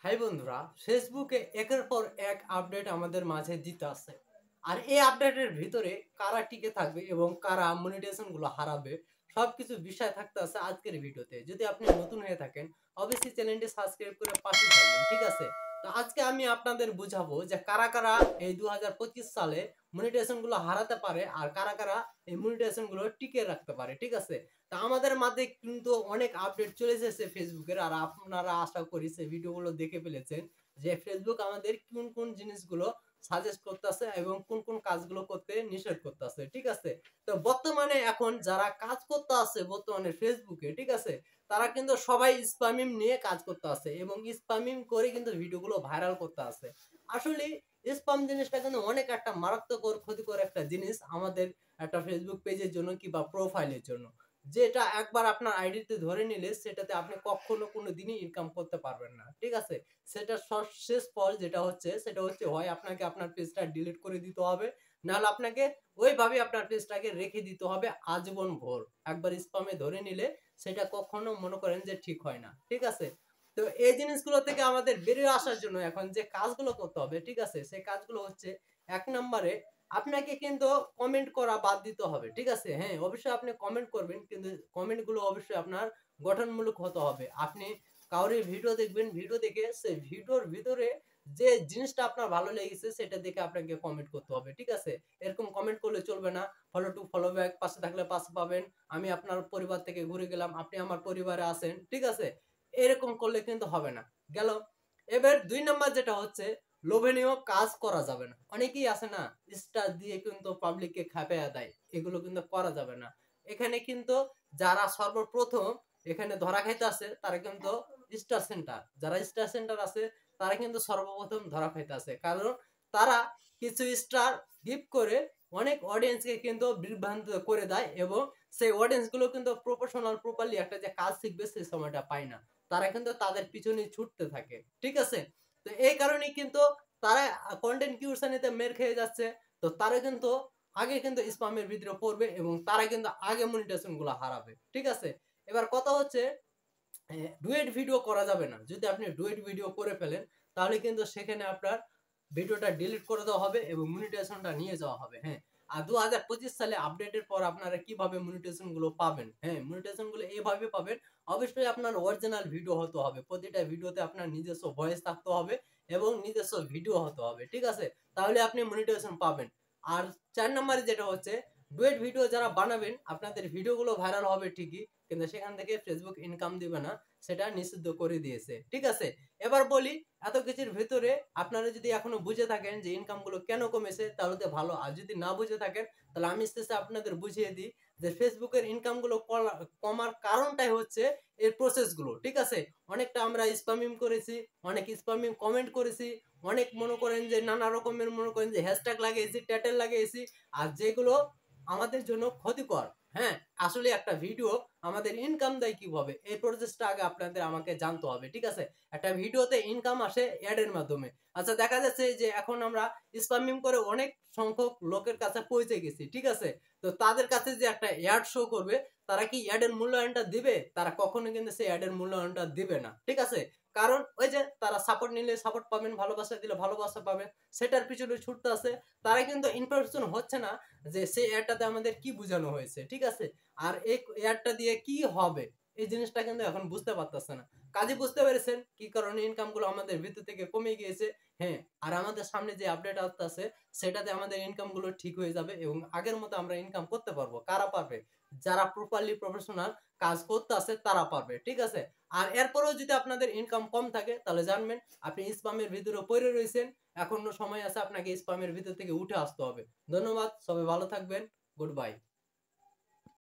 High বন্ধুরা, ফেসবুকে একের পর এক আপডেট আমাদের মাঝে দিতে আছে। আর এই আপডেটের ভিতরে কারা টিকে থাকবে এবং কারা মনিটাইজেশন গুলো হারাবে সবকিছু বিষয় থাকতে আছে আজকের ভিডিওতে। যদি আপনি নতুন হয়ে থাকেন অবশ্যই চ্যানেলটি সাবস্ক্রাইব করে পাশে থাকবেন, ঠিক আছে? তো আজকে আমি আপনাদের বুঝাবো যে কারা কারা এই 2025 সালে মনিটাইজেশন গুলো হারাতে পারে আর কারা কারা এই মনিটাইজেশন গুলো টিকে রাখতে পারে, ঠিক আছে? তা আমাদের মাঝে কিন্তু অনেক আপডেট চলে এসেছে ফেসবুকের, আর আপনারা আশা করি সেই ভিডিওগুলো দেখে ফেলেছেন যে ফেসবুক আমাদের কোন কোন জিনিসগুলো সাজেস্ট করতেছে এবং কোন কোন কাজগুলো করতে নিষেধ করতেছে, ঠিক আছে? তো বর্তমানে এখন যারা কাজ করতে আছে বর্তমানে ফেসবুকে, ঠিক আছে, তারা কিন্তু সবাই স্প্যামিং নিয়ে কাজ করতে আছে এবং স্প্যামিং করে কিন্তু ভিডিওগুলো ভাইরাল করতে আছে। আসলে স্প্যাম জিনিসটা কিন্তু অনেক একটা মারাত্মক ক্ষতিকর একটা জিনিস আমাদের একটা ফেসবুক পেজের জন্য কিংবা প্রোফাইলের জন্য। যেটা একবার আপনার আইডিতে ধরে নিলে সেটাতে আপনি কখনো কোনো দিনই ইনকাম করতে পারবেন না, ঠিক আছে? সেটা শেষ ফল যেটা হচ্ছে সেটা হচ্ছে হয় আপনাকে আপনার পেজটা ডিলিট করে দিতে হবে, নাহলে আপনাকে ওইভাবে আপনার পেজটাকে রেখে দিতে হবে আজীবন ভোর। একবার স্প্যামে ধরে নিলে সেটা কখনো মনে করেন যে ঠিক হয় না, ঠিক আছে? তো এই জিনিসগুলো থেকে আমাদের বেরিয়ে আসার জন্য এখন যে কাজগুলো করতে হবে, ঠিক আছে, সেই কাজগুলো হচ্ছে এক নম্বরে আপনাকে কিন্তু কমেন্ট করা বাদ দিতে হবে, ঠিক আছে? হ্যাঁ, অবশ্যই আপনি কমেন্ট করবেন, কিন্তু কমেন্ট গুলো অবশ্যই আপনার গঠনমূলক হতে হবে। আপনি কাউরে ভিডিও দেখবেন, ভিডিও দেখে সেই ভিডিওর ভিতরে যে জিনিসটা আপনার ভালো লেগেছে সেটা দেখে আপনাকে কমেন্ট করতে হবে, ঠিক আছে? এরকম কমেন্ট করলে চলবে না। ফলো টু ফলো ব্যাক, পাশে থাকলে পাশে পাবেন, আমি আপনার পরিবার থেকে ঘুরে গেলাম, আপনি আমার পরিবারে আছেন, ঠিক আছে? এরকম করলে কিন্তু হবে না। গেল। এবার ২ নাম্বার যেটা হচ্ছে লোভনীয় কাজ করা যাবে না। অনেকেই আছে না স্টার দিয়ে কিন্তু পাবলিককে খেপাইয়া দেয়। এগুলো কিন্তু করা যাবে না। এখানে কিন্তু যারা সর্বপ্রথম এখানে ধরা খাইতেছে তারা কিন্তু স্টার সেন্টার। যারা স্টার সেন্টার আছে তারা কিন্তু সর্বপ্রথম ধরা খাইতেছে। কারণ তারা কিছু স্টার গিফট করে অনেক অডিয়েন্সকে কিন্তু বিভ্রান্ত করে দেয় এবং সেই অডিয়েন্স গুলো কিন্তু প্রফেশনাল প্রপারলি একটা যে কাজ শিখবে সেই সময়টা পায় না। তারা কিন্তু তাদের পিছনে ছুটতে থাকে, ঠিক আছে? তো এই কারণেই কিন্তু তারা কন্টেন্ট ক্রিয়েশন নিতে মের খেয়ে যাচ্ছে। তো তারা কিন্তু আগে কিন্তু স্প্যামের ভিতরে পড়বে এবং তারা কিন্তু আগে মনিটাইজেশন গুলো হারাবে, ঠিক আছে? এবার কথা হচ্ছে ডুয়েট ভিডিও করা যাবে না। যদি আপনি ডুয়েট ভিডিও করে ফেলেন তাহলে কিন্তু সেখানে আপনার ভিডিওটা ডিলিট করে দেওয়া হবে এবং মনিটাইজেশনটা নিয়ে যাওয়া হবে। হ্যাঁ, আর 2025 সালে আপডেটের পর আপনারা কিভাবে মনিটাইজেশন গুলো পাবেন? হ্যাঁ, মনিটাইজেশন গুলো এইভাবে পাবেন। অবশ্যই আপনার অরিজিনাল ভিডিও হতে হবে। প্রতিটা ভিডিওতে আপনার নিজস্ব ভয়েস থাকতে হবে এবং নিজস্ব ভিডিও হতে হবে, ঠিক আছে? তাহলে আপনি মনিটাইজেশন পাবেন। আর ৪ নম্বরে যেটা হচ্ছে ডুয়েট ভিডিও যারা বানাবেন আপনাদের ভিডিওগুলো ভাইরাল হবে ঠিকই, কিন্তু সেখান থেকে ফেসবুক ইনকাম দিবে না, সেটা নিষিদ্ধ করে দিয়েছে, ঠিক আছে? এবার বলি এত কিছুর ভিতরে আপনারা যদি এখনো বুঝে থাকেন যে ইনকাম গুলো কেন কমেছে তাহলে তো ভালো, আর যদি না বুঝে থাকেন তাহলে আমি শেষে আপনাদের বুঝিয়ে দিই যে ফেসবুকের ইনকাম গুলো কমার কারণটাই হচ্ছে এর প্রসেস গুলো, ঠিক আছে? অনেকটা আমরা স্প্যামিং করেছি, অনেক স্প্যামিং কমেন্ট করেছি, অনেক মনে করেন যে নানা রকমের মনে করেন যে হ্যাশট্যাগ লাগিয়েছি, টাইটেল লাগিয়েছি, আর যেগুলো আমাদের জন্য ক্ষতিকর। হ্যাঁ, আসলে একটা ভিডিও আমাদের ইনকাম দেয় কিভাবে এই প্রসেসটা আগে আপনাদের আমাকে জানতে হবে, ঠিক আছে? একটা ভিডিওতে ইনকাম আসে অ্যাড এর মাধ্যমে। আচ্ছা, দেখা যাচ্ছে যে এখন আমরা স্প্যামিং করে অনেক সংখ্যক লোকের কাছে পৌঁছে গেছি, ঠিক আছে? তো তাদের কাছে যে একটা অ্যাড শো করবে, তারা কি অ্যাড এর মূল্যায়নটা দিবে? তারা কখনো কিন্তু সেই অ্যাড এর মূল্যায়নটা দিবে না, ঠিক আছে? কারণ ওই যে তারা সাপোর্ট নিলে সাপোর্ট পাবেন, ভালোবাসা দিলে ভালোবাসা পাবেন, সেটার পিছনে ছুটতে আছে। তারা কিন্তু ইনফরমেশন হচ্ছে না যে সেই অ্যাডটাতে আমাদের কি বোঝানো হয়েছে, ঠিক আছে? আর এই অ্যাডটা দিয়ে কি হবে এই জিনিসটা কিন্তু এখন বুঝতে পারতেছে না। কাজে বুঝতে পেরেছেন কি কারণে ইনকাম গুলো আমাদের ভিতর থেকে কমে গিয়েছে। হ্যাঁ, আর আমাদের সামনে যে আপডেট আসতেছে সেটাতে আমাদের ইনকাম গুলো ঠিক হয়ে যাবে এবং আগের মতো আমরা ইনকাম করতে পারবো। কারা পারবে? যারা প্রপারলি প্রফেশনাল কাজ করতে আছে তারা পারবে, ঠিক আছে? আর এরপরেও যদি আপনাদের ইনকাম কম থাকে তাহলে জানবেন আপনি স্প্যামের ভিতরে পড়ে রয়েছেন। এখনো সময় আছে আপনাকে স্প্যামের ভিতর থেকে উঠে আসতে হবে। ধন্যবাদ, সবাই ভালো থাকবেন। Good bye.